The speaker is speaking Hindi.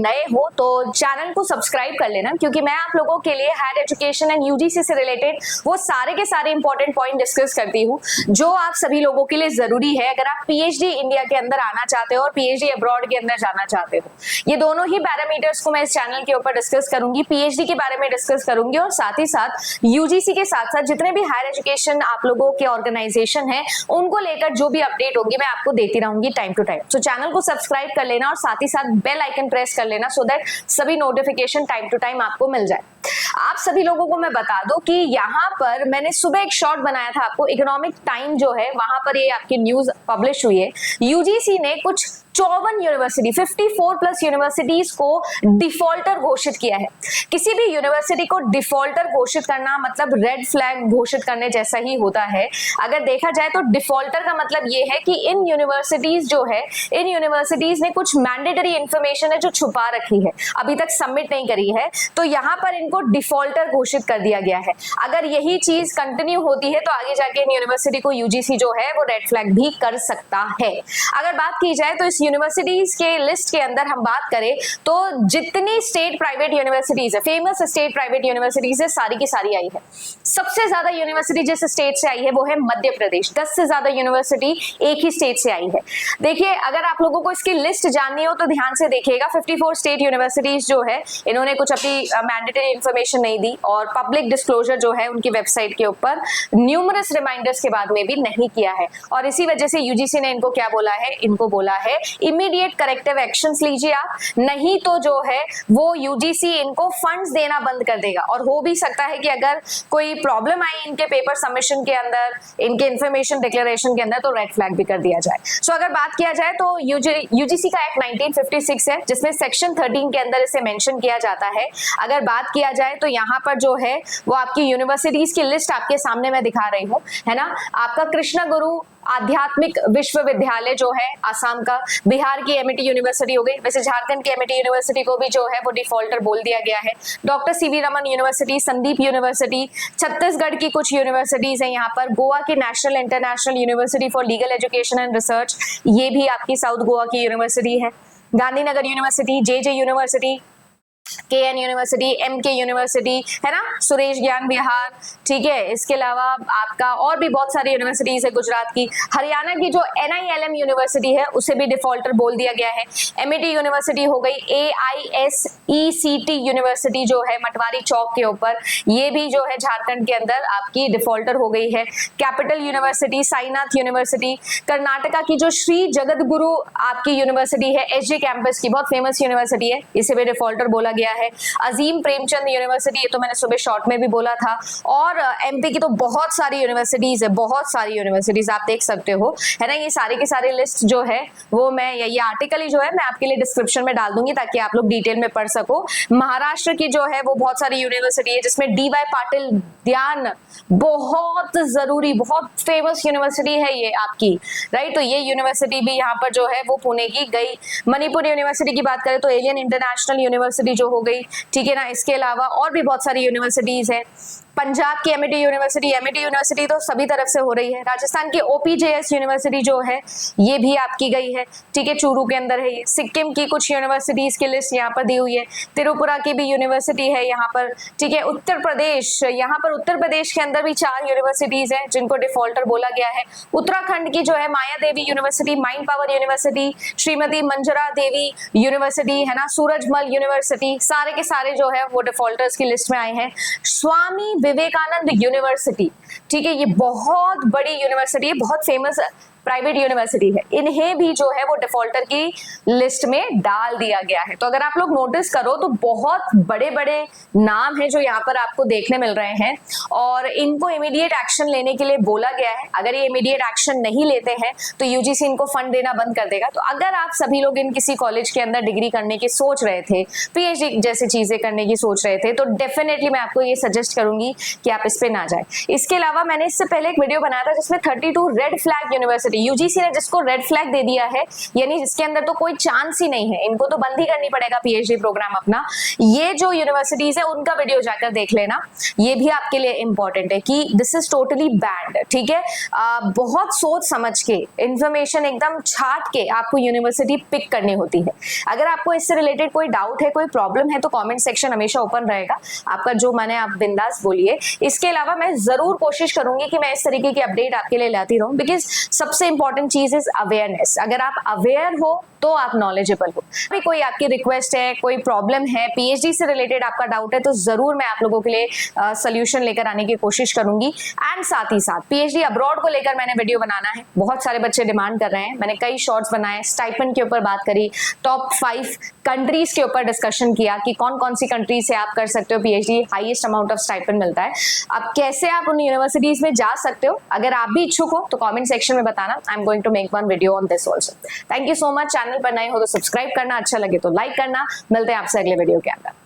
नए हो तो चैनल को सब्सक्राइब कर लेना, क्योंकि मैं आप लोगों के लिए हायर एजुकेशन एंड यूजीसी से रिलेटेड वो सारे के सारे इंपॉर्टेंट पॉइंट डिस्कस करती हूँ जो आप सभी लोगों के लिए जरूरी है अगर आप पीएचडी इंडिया के अंदर आना चाहते हो और पीएचडी अब्रॉड के अंदर जाना चाहते हो। ये दोनों ही पैरामीटर्स को मैं इस चैनल के ऊपर डिस्कस करूंगी, पीएचडी के बारे में डिस्कस करूंगी और साथ ही साथ यूजीसी के साथ साथ जितने भी हायर एजुकेशन आप लोगों के ऑर्गेनाइजेशन है उनको लेकर जो भी अपडेट होगी मैं आपको देती रहूंगी टाइम टू टाइम। तो चैनल को सब्सक्राइब कर लेना और साथ ही साथ बेल आइकन प्रेस कर लेना सो दैट सभी नोटिफिकेशन टाइम टू टाइम आपको मिल जाए। आप सभी लोगों को मैं बता दूं कि यहाँ पर मैंने सुबह एक शॉर्ट बनाया था आपको, इकोनॉमिक टाइम जो है वहां पर ये आपकी न्यूज पब्लिश हुई है। यूजीसी ने कुछ 54 यूनिवर्सिटी 54 प्लस यूनिवर्सिटीज को डिफॉल्टर घोषित किया है। किसी भी यूनिवर्सिटी को डिफॉल्टर घोषित करना मतलब रेड फ्लैग घोषित करने जैसा ही होता है। अगर देखा जाए तो डिफॉल्टर का मतलब ये है कि इन यूनिवर्सिटीज जो है, इन यूनिवर्सिटीज ने कुछ मैंडेटरी इंफॉर्मेशन है जो छुपा रखी है, अभी तक सबमिट नहीं करी है, तो यहाँ पर इनको डिफॉल्टर घोषित कर दिया गया है। अगर यही चीज कंटिन्यू होती है तो आगे जाके इन यूनिवर्सिटी को यूजीसी जो है वो रेड फ्लैग भी कर सकता है। अगर बात की जाए तो इस यूनिवर्सिटीज के लिस्ट के अंदर हम बात करें तो जितनी स्टेट प्राइवेट यूनिवर्सिटीज है, फेमस स्टेट प्राइवेट यूनिवर्सिटीज है, सारी की सारी आई है। सबसे ज्यादा यूनिवर्सिटी जिस स्टेट से आई है वो है मध्य प्रदेश, 10 से ज्यादा यूनिवर्सिटी एक ही स्टेट से आई है। देखिए, अगर आप लोगों को इसकी लिस्ट जाननी हो तो ध्यान से देखिएगा। 54 स्टेट यूनिवर्सिटीज जो है इन्होंने कुछ अपनी मैंडेटरी इंफॉर्मेशन नहीं दी और पब्लिक डिस्क्लोजर जो है उनकी वेबसाइट के ऊपर न्यूमरस रिमाइंडर्स के बाद में भी नहीं किया है, और इसी वजह से यूजीसी ने इनको क्या बोला है, इनको बोला है इमीडिएट करेक्टिव एक्शंस लीजिए आप, नहीं तो जो है वो यूजीसी इनको फंड्स देना बंद कर देगा। और हो भी सकता है कि अगर कोई प्रॉब्लम आई इनके पेपर सबमिशन के अंदर, इनके इंफॉर्मेशन डिक्लेरेशन के अंदर, तो रेड फ्लैग भी कर दिया जाए। सो अगर बात किया जाए तो यूजीसी का एक्ट 1956 है जिसमें सेक्शन 13 के अंदर इसे मेंशन किया जाता है। अगर बात किया जाए तो यहाँ पर जो है वो आपकी यूनिवर्सिटीज की लिस्ट आपके सामने मैं दिखा रही हूँ, है ना। आपका कृष्णा गुरु आध्यात्मिक विश्वविद्यालय जो है आसाम का, बिहार की एमआईटी यूनिवर्सिटी हो गई, वैसे झारखंड की एमआईटी यूनिवर्सिटी को भी जो है वो डिफॉल्टर बोल दिया गया है। Doctor C V Raman university, Sandeep university, Chhattisgarh की कुछ यूनिवर्सिटीज है यहाँ पर, गोवा की national international university for legal education and research, ये भी आपकी साउथ गोवा की यूनिवर्सिटी है। Gandhinagar university, J J university, K N university, M K university, है ना, सुरेश ज्ञान विहार, ठीक है। इसके अलावा आपका और भी बहुत सारी यूनिवर्सिटीज है गुजरात की। हरियाणा की जो एनआईएलएम यूनिवर्सिटी है उसे भी डिफॉल्टर बोल दिया गया है। एमईटी यूनिवर्सिटी हो गई, एआईएसईसीटी यूनिवर्सिटी जो है मटवारी चौक के ऊपर, ये भी जो है झारखंड के अंदर आपकी डिफॉल्टर हो गई है। Capital university, Sainath university, Karnataka की जो श्री जगतगुरु आपकी यूनिवर्सिटी है एसजे कैंपस की, बहुत फेमस यूनिवर्सिटी है, इसे भी डिफॉल्टर बोला गया है। अजीम प्रेमचंद यूनिवर्सिटी, ये तो मैंने सुबह शॉर्ट में भी बोला था। और एमपी की तो बहुत सारी यूनिवर्सिटीज है, बहुत सारी यूनिवर्सिटीज आप देख सकते हो, है ना। ये सारी की सारी लिस्ट जो है वो मैं ये आर्टिकल ही जो है मैं आपके लिए डिस्क्रिप्शन में डाल दूंगी ताकि आप लोग डिटेल में पढ़ सको। महाराष्ट्र की जो है वो बहुत सारी यूनिवर्सिटी है जिसमें डीवाई पाटिल ध्यान, बहुत जरूरी, बहुत फेमस यूनिवर्सिटी है ये आपकी, राइट। तो ये यूनिवर्सिटी भी यहाँ पर जो है वो पुणे की गई। मणिपुर यूनिवर्सिटी की बात करें तो एलियन इंटरनेशनल यूनिवर्सिटी जो हो गई, ठीक है ना। इसके अलावा और भी बहुत सारी यूनिवर्सिटीज है। पंजाब की एमआईटी यूनिवर्सिटी तो सभी तरफ से हो रही है। राजस्थान की ओपीजेएस यूनिवर्सिटी जो है ये भी आपकी गई है, ठीक है, चूरू के अंदर है ये। सिक्किम की कुछ यूनिवर्सिटीज की लिस्ट यहाँ पर दी हुई है। त्रिपुरा की भी यूनिवर्सिटी है यहाँ पर, ठीक है। उत्तर प्रदेश, यहाँ पर उत्तर प्रदेश के अंदर भी 4 यूनिवर्सिटीज है जिनको डिफॉल्टर बोला गया है। उत्तराखंड की जो है Maya Devi university, mind power university, Shrimati Manjara Devi university, है ना, सूरजमल यूनिवर्सिटी, सारे के सारे जो है वो डिफॉल्टर्स की लिस्ट में आए हैं। स्वामी विवेकानंद यूनिवर्सिटी, ठीक है, ये बहुत बड़ी यूनिवर्सिटी है, बहुत फेमस प्राइवेट यूनिवर्सिटी है, इन्हें भी जो है वो डिफॉल्टर की लिस्ट में डाल दिया गया है। तो अगर आप लोग नोटिस करो तो बहुत बड़े बड़े नाम है जो यहाँ पर आपको देखने मिल रहे हैं और इनको इमीडिएट एक्शन लेने के लिए बोला गया है। अगर ये इमीडिएट एक्शन नहीं लेते हैं तो यूजीसी इनको फंड देना बंद कर देगा। तो अगर आप सभी लोग इन किसी कॉलेज के अंदर डिग्री करने की सोच रहे थे, पीएचडी जैसी चीजें करने की सोच रहे थे, तो डेफिनेटली मैं आपको ये सजेस्ट करूंगी कि आप इस पे ना जाए। इसके अलावा मैंने इससे पहले एक वीडियो बनाया था जिसमें 32 red flag university university, UGC ने जिसको रेड फ्लैग दे दिया है, यानी जिसके अंदर तो कोई चांस ही नहीं है, इनको तो बंद ही करनी पड़ेगा पीएचडी प्रोग्राम अपना, ये जो यूनिवर्सिटीज है उनका वीडियो जाकर देख लेना। ये भी आपके लिए इंपॉर्टेंट है कि दिस इज टोटली बैंड, ठीक है। बहुत सोच समझ के, इंफॉर्मेशन एकदम छाट के आपको यूनिवर्सिटी पिक करनी होती है। अगर आपको इससे रिलेटेड कोई डाउट है, कोई प्रॉब्लम है, तो कमेंट सेक्शन हमेशा ओपन रहेगा, आपका जो मन है आप बिंदास बोलिए। इसके अलावा मैं जरूर कोशिश करूंगी कि मैं इस तरीके की अपडेट आपके लिए लाती रहूं, बिकॉज सबसे इंपॉर्टेंट चीज इज अवेयरनेस। अगर आप अवेयर हो तो आप नॉलेजेबल हो। अभी कोई आपकी रिक्वेस्ट है, कोई प्रॉब्लम है, पीएचडी से रिलेटेड आपका डाउट है, तो जरूर मैं आप लोगों के लिए सोल्यूशन लेकर आने की कोशिश करूंगी। एंड साथ ही साथ पीएचडी अब्रॉड को लेकर मैंने वीडियो बनाना है, बहुत सारे बच्चे डिमांड कर रहे हैं। मैंने कई शॉर्ट्स बनाए, स्टाइपेंड के ऊपर बात करी, टॉप 5 कंट्रीज के ऊपर डिस्कशन किया कि कौन कौन सी कंट्रीज से आप कर सकते हो PhD, highest amount of stipend मिलता है। अब कैसे आप उन यूनिवर्सिटीज में जा सकते हो, अगर आप भी इच्छुक हो तो कमेंट सेक्शन में बताना। I am going to make one video on this also. Thank you so much. Channel पर नए हो तो सब्सक्राइब करना, अच्छा लगे तो लाइक करना। मिलते हैं आपसे अगले वीडियो के अंदर।